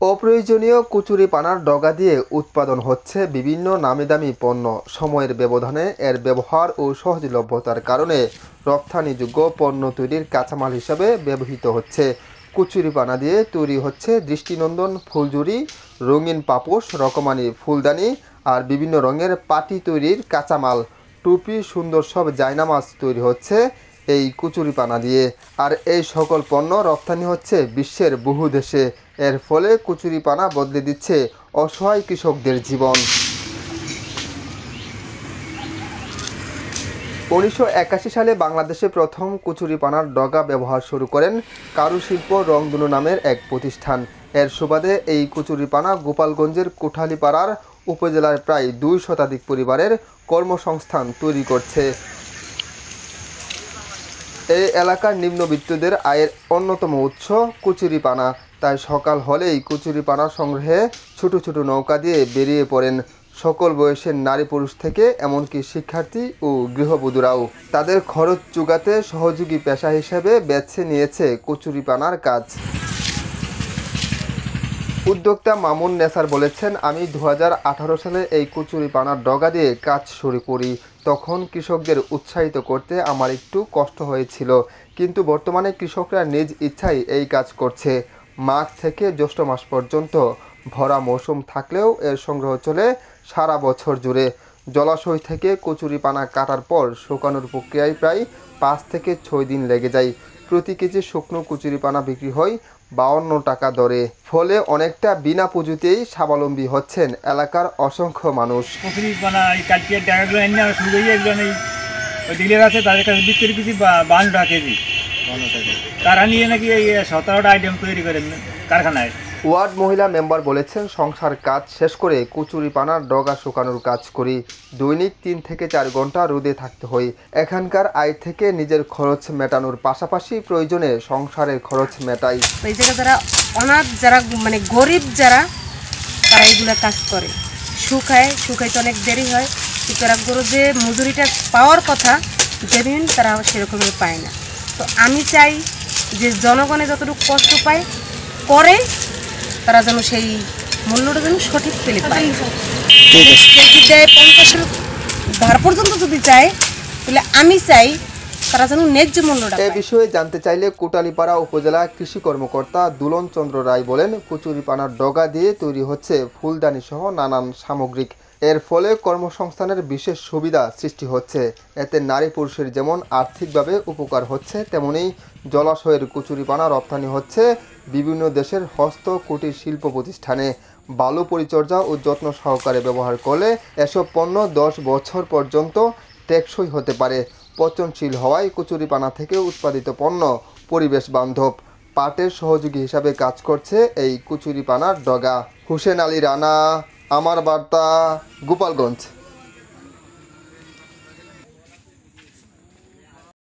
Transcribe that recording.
অপ্রয়োজনীয় কচুরিপানার ডগা দিয়ে উৎপাদন হচ্ছে বিভিন্ন নামিদামি পণ্য। সময়ের ব্যবধানে এর ব্যবহার ও সহজলভ্যতার কারণে রপ্তানিযোগ্য পণ্য তৈরির কাঁচামাল হিসাবে ব্যবহৃত হচ্ছে। কচুরিপানা দিয়ে তৈরি হচ্ছে দৃষ্টিনন্দন ফুলঝুরি, রঙিন পাপোশ, রকমারি ফুলদানি আর বিভিন্ন রঙের পাটি তৈরির কাঁচামাল। টুপি, সুন্দর সব জায়নামাজ তৈরি হচ্ছে এই কচুরিপানা দিয়ে। আর এই সকল পণ্য রপ্তানি হচ্ছে বিশ্বের বহু দেশে। এর ফলে কচুরিপানা বদলে দিচ্ছে অসহায় কৃষকদের জীবন। 1981 সালে বাংলাদেশে প্রথম কচুরিপানার ডগা ব্যবহার শুরু করেন কারুশিল্প রংধনু নামের এক প্রতিষ্ঠান। এর সুবাদে এই কচুরিপানা গোপালগঞ্জের কোঠালীপাড়ার উপজেলার প্রায় 2 শতাধিক পরিবারের কর্মসংস্থান তৈরি করছে। এই এলাকার নিম্নবিত্তদের আয়ের অন্যতম উৎস কচুরিপানা। তাই সকাল হলেই কচুরিপানা সংগ্রহে ছোট ছোট নৌকা দিয়ে বেরিয়ে পড়েন সকল বয়সের নারী পুরুষ থেকে এমনকি শিক্ষার্থী ও গৃহবধূরাও। তাদের খরচ জোগাতে সহযোগী পেশা হিসেবে বেছে নিয়েছে কচুরিপানার কাজ। উদ্যোক্তা মামুন নেসার বলেছেন, আমি 2018 সালে এই কচুরিপানার ডগা দিয়ে কাজ শুরু করি। তখন কৃষকদের উৎসাহিত করতে আমার একটু কষ্ট হয়েছিল, কিন্তু বর্তমানে কৃষকরা নিজ ইচ্ছায় এই কাজ করছে। মাঘ থেকে জ্যৈষ্ঠ মাস পর্যন্ত ভরা মৌসুম থাকলেও এর সংগ্রহ চলে সারা বছর জুড়ে। জলাশয় থেকে কচুরিপানা কাটার পর শুকানোর প্রক্রিয়ায় প্রায় 5 থেকে 6 দিন লেগে যায়। প্রতি কেজি শুকনো কচুরিপানা বিক্রি হয় 52 টাকা দরে। ফলে অনেকটা বিনা পুঁজিতেই স্বাবলম্বী হচ্ছেন এলাকার অসংখ্য মানুষ। কচুরিপানা এই কালকে টাকাগুলো এনে শুরু করি একজন ওই ডিলার আছে, তাদের কাছে বিক্রি কেজি 52 টাকা কেজি। তারা নিয়ে নাকি এই 17টা আইটেম তৈরি করেন কারখানায়। ওয়ার্ড মহিলা মেম্বার বলেছেন, সংসার কাজ শেষ করে কচুরিপানার ডগা শুকানোর কাজ করি। দৈনিক 3 থেকে 4 ঘন্টা রোদে থাকতে হয়। এখানকার আয় থেকে নিজের খরচ মেটানোর পাশাপাশি প্রয়োজনে সংসারের খরচ মেটাই। এই জায়গায় যারা অনাথ, যারা মানে গরিব যারা, তারা এগুলো কাজ করে। শুকাইতে অনেক দেরি হয়, কিন্তু তারা গরু যে মজুরিটা পাওয়ার কথা যেদিন তারা সেরকমই পায় না। তো আমি চাই যে জনগণে যতটুকু কষ্ট পায় করে তারা যেন সেই মূল্যটা যেন সঠিক পেলে পায়। কেজি দেয় 50-এর ধার পর্যন্ত যদি চায়, তাহলে আমি চাই তারা যেন ন্যায্য মূল্যটা। এ বিষয়ে জানতে চাইলে কোটালীপাড়া উপজেলা কৃষি কর্মকর্তা দুলন চন্দ্র রায় বলেন, কচুরিপানার ডগা দিয়ে তৈরি হচ্ছে ফুলদানি সহ নানান সামগ্রিক। এর ফলে কর্মসংস্থানের বিশেষ সুবিধা সৃষ্টি হচ্ছে। এতে নারী পুরুষের যেমন আর্থিকভাবে উপকার হচ্ছে, তেমনি জলাশয়ের কচুরিপানা রপ্তানি হচ্ছে বিভিন্ন দেশের হস্ত কুটির শিল্প প্রতিষ্ঠানে। বালু পরিচর্যা ও যত্ন সহকারে ব্যবহার করলে এসব পণ্য 10 বছর পর্যন্ত টেকসই হতে পারে। পচনশীল হওয়ায় কচুরিপানা থেকে উৎপাদিত পণ্য পরিবেশ বান্ধব। পাটের সহযোগী হিসাবে কাজ করছে এই কচুরিপানার ডগা। হুসেন আলী রানা, আমার বার্তা, গোপালগঞ্জ।